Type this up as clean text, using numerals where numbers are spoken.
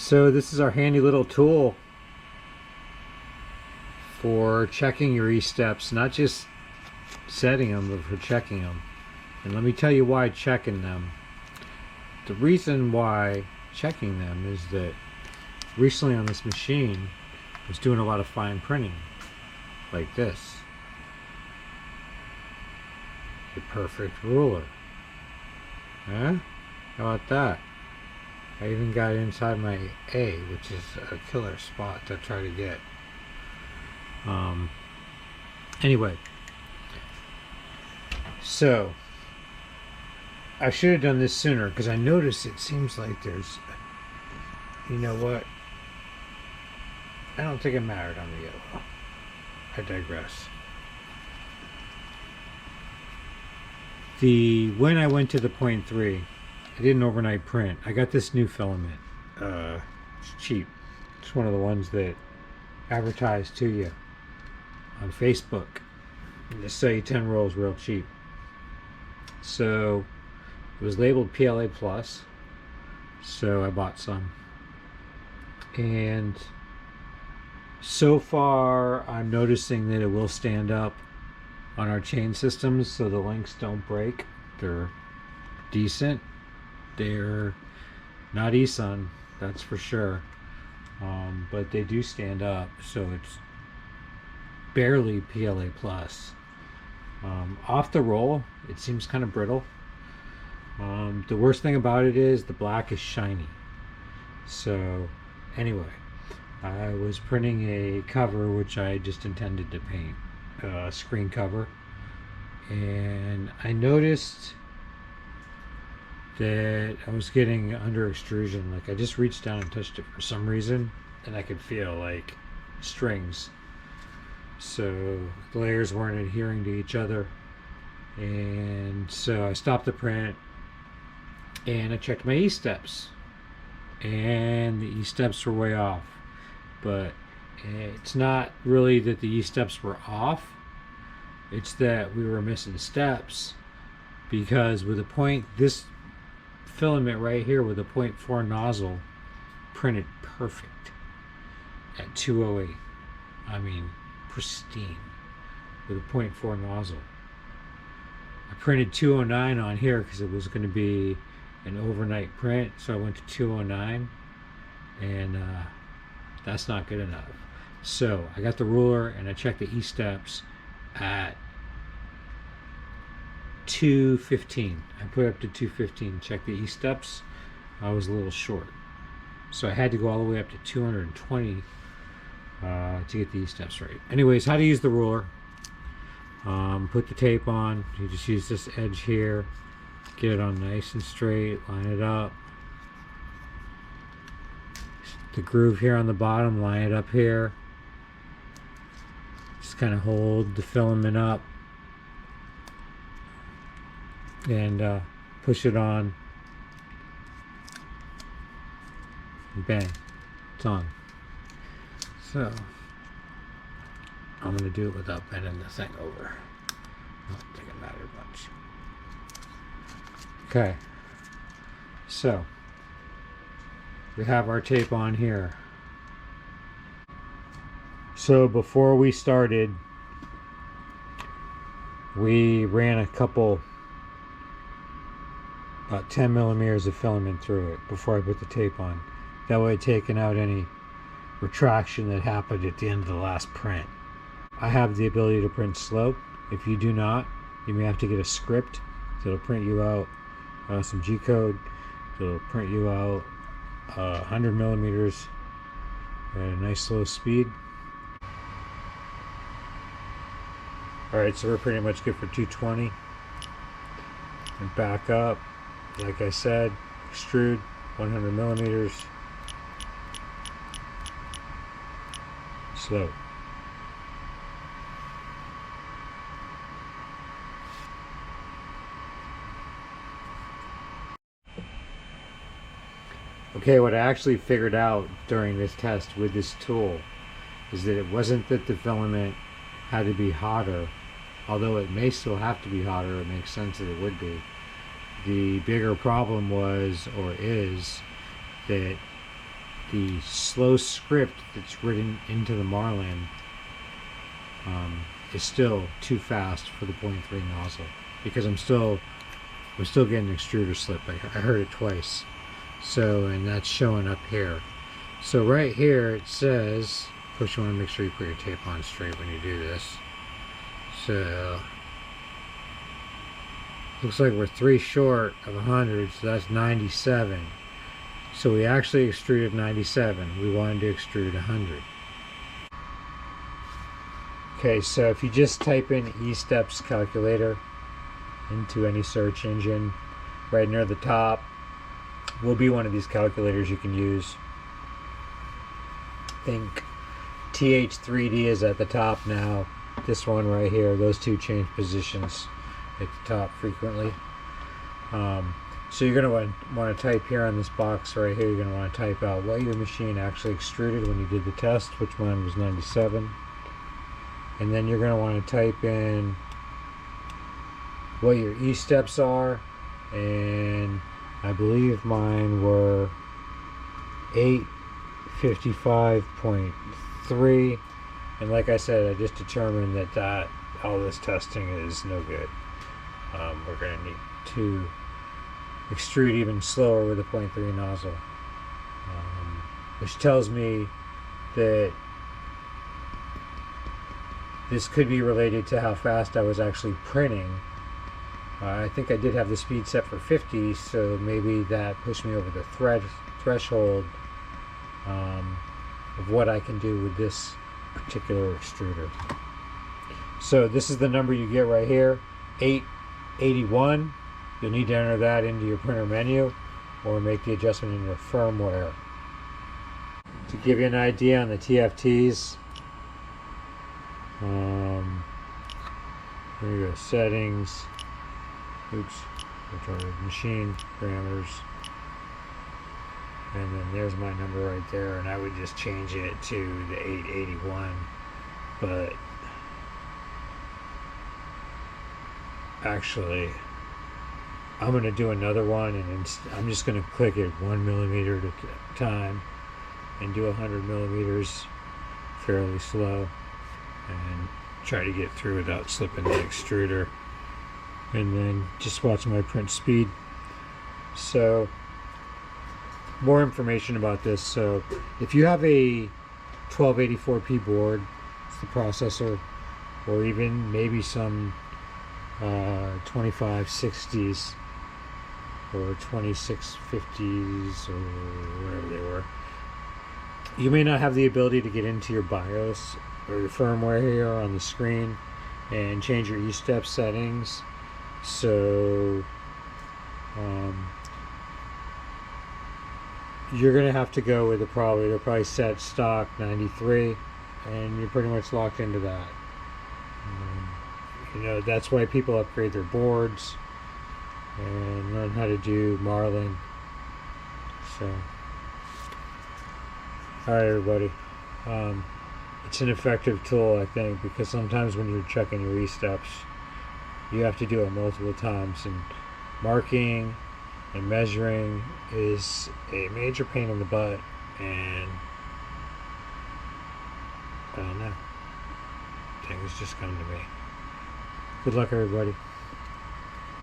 So this is our handy little tool for checking your E-steps, not just setting them, but for checking them. And let me tell you why checking them. The reason why checking them is that recently on this machine I was doing a lot of fine printing like this. A perfect ruler. Huh? How about that? I even got inside my A, which is a killer spot to try to get. Anyway, so I should have done this sooner because I noticed it seems like there's, you know what? I don't think it mattered on the yellow. I digress. When I went to the 0.3, I did an overnight print. I got this new filament. It's cheap. It's one of the ones that advertise to you on Facebook. And they say 10 rolls real cheap. So it was labeled PLA plus. So I bought some. And so far I'm noticing that it will stand up on our chain systems so the links don't break. They're decent. They're not ESUN, that's for sure, but they do stand up, so it's barely PLA plus. Off the roll it seems kind of brittle. The worst thing about it is the black is shiny. So anyway, I was printing a cover which I just intended to paint, a screen cover, and I noticed that I was getting under extrusion. Like I just reached down and touched it for some reason and I could feel like strings, so the layers weren't adhering to each other. And so I stopped the print and I checked my E-steps, and the E-steps were way off. But it's not really that the E-steps were off, it's that we were missing steps, because with a point, this filament right here with a 0.4 nozzle printed perfect at 208. I mean, pristine with a 0.4 nozzle. I printed 209 on here because it was going to be an overnight print, so I went to 209, and that's not good enough. So I got the ruler and I checked the E-steps at 215. I put it up to 215, check the E-steps. I was a little short, so I had to go all the way up to 220 to get the E-steps right. Anyways, how to use the ruler. Put the tape on. You just use this edge here, get it on nice and straight, line it up. The groove here on the bottom, line it up here. Just kind of hold the filament up and push it on, and bang, it's on. So I'm going to do it without bending the thing over. I don't think it mattered much. Okay, so we have our tape on here. So before we started, we ran a couple, about 10 millimeters of filament through it before I put the tape on. That way, taking out any retraction that happened at the end of the last print. I have the ability to print slope. If you do not, you may have to get a script that'll print you out some G-code that'll print you out 100 millimeters at a nice slow speed. Alright, so we're pretty much good for 220. And back up, like I said, extrude 100 millimeters, slow. Okay, what I actually figured out during this test with this tool is that it wasn't that the filament had to be hotter, although it may still have to be hotter. It makes sense that it would be. The bigger problem was, or is, that the slow script that's written into the Marlin is still too fast for the 0.3 nozzle, because I'm still getting extruder slip. I heard it twice. So, and that's showing up here. So right here it says, of course you want to make sure you put your tape on straight when you do this. So looks like we're 3 short of 100, so that's 97. So we actually extruded 97. We wanted to extrude 100. Okay, so if you just type in Esteps calculator into any search engine, right near the top will be one of these calculators you can use. I think TH3D is at the top now. This one right here, those two change positions at the top frequently. So you're going to want to type here on this box right here, you're going to want to type out what your machine actually extruded when you did the test, which mine was 97. And then you're going to want to type in what your E-steps are, and I believe mine were 855.3. And like I said, I just determined that all this testing is no good. We're going to need to extrude even slower with a 0.3 nozzle, which tells me that this could be related to how fast I was actually printing. I think I did have the speed set for 50, so maybe that pushed me over the threshold of what I can do with this particular extruder. So this is the number you get right here, 881. You'll need to enter that into your printer menu or make the adjustment in your firmware. To give you an idea on the TFTs, here you go, settings, machine parameters, and then there's my number right there, and I would just change it to the 881, but actually I'm going to do another one, and I'm just going to click it 1 millimeter at a time and do 100 millimeters fairly slow and try to get through without slipping the extruder, and then just watch my print speed. So more information about this. So if you have a 1284p board, it's the processor, or even maybe some 2560s or 2650s or whatever they were, you may not have the ability to get into your BIOS or your firmware here on the screen and change your E-step settings. So you're gonna have to go with they'll probably set stock 93, and you're pretty much locked into that. You know, that's why people upgrade their boards and learn how to do Marlin. So, all right, everybody. It's an effective tool, I think, because sometimes when you're checking your E-steps, you have to do it multiple times, and marking and measuring is a major pain in the butt, and I don't know, things just come to me. Good luck, everybody.